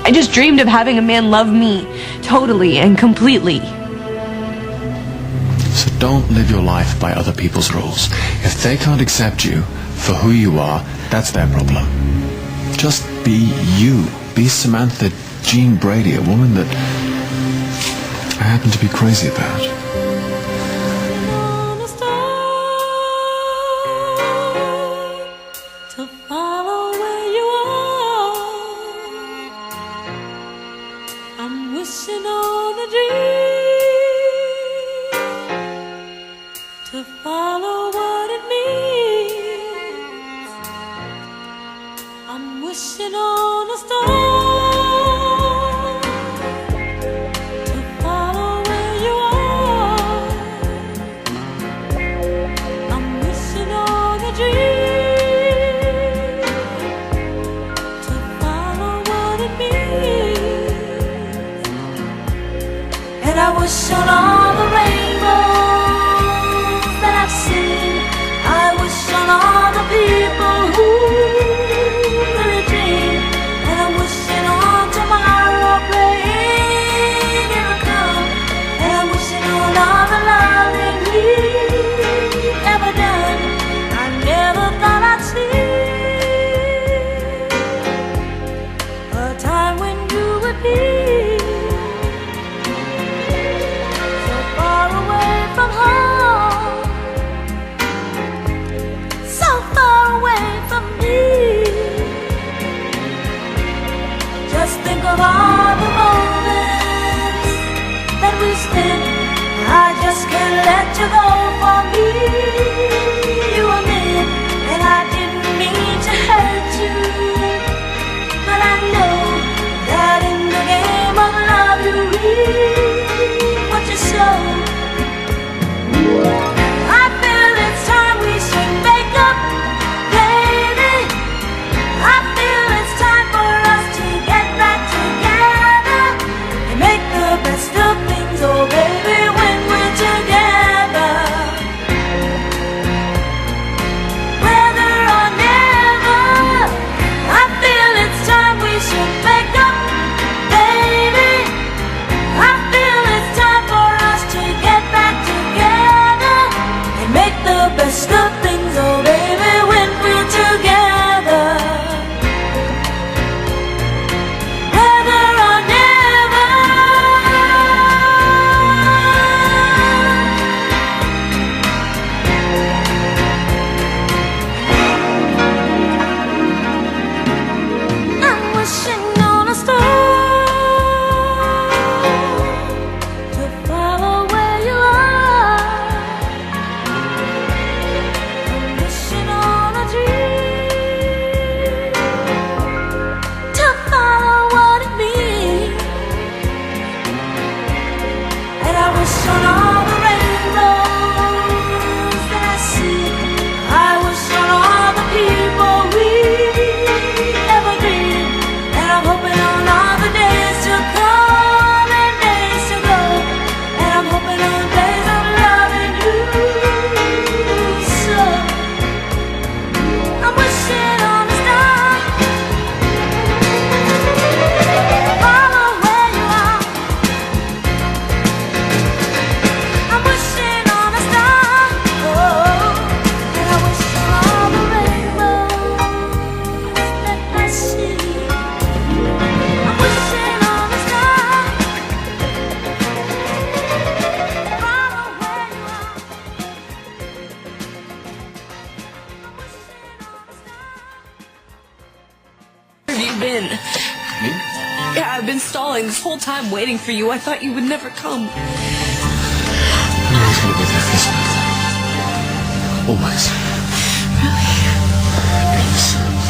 I just dreamed of having a man love me totally and completely. So don't live your life by other people's rules. If they can't accept you for who you are, that's their problem. Just be you. Be Samantha Jean Brady, a woman that I happen to be crazy about. And I wish on all the rainbows that I've seen. I wish on all the people who really dream. And I'm wishing on tomorrow, praying it will come. And I'm wishing on all the loving we've ever done. I never thought I'd see a time when you would be of all the moments that we spent. I just can't let you go for me. You were meant, and I didn't mean to hurt you, but I know that in the game of love you reap what you sow. I feel it's time we should make up, baby. I feel it's time for us to get back together and make the best of things, oh baby, when we're together. Whether or never, I feel it's time we should make up, baby. I feel it's time for us to get back together and make the best of things, oh baby, when we're together. Whether or never, I'm wishing on a star to follow where you are. I'm wishing on a dream to follow what it means. And I wish on all the rainbows that I see. I wish on all the people we ever dreamed. And I'm hoping on all the days to come and days to go. And I'm hoping on days of loving you so. I'm wishing on a star. Follow where you are. I'm wishing on a star. Oh, and I wish on all the rainbows that I see. I'm wishing on a star. Follow where you are. I'm wishing on a star. Where have you been? Me? Yeah, I've been stalling this whole time waiting for you. I thought you would never come. I'm always going to be there for Samantha. Always. Really? Please.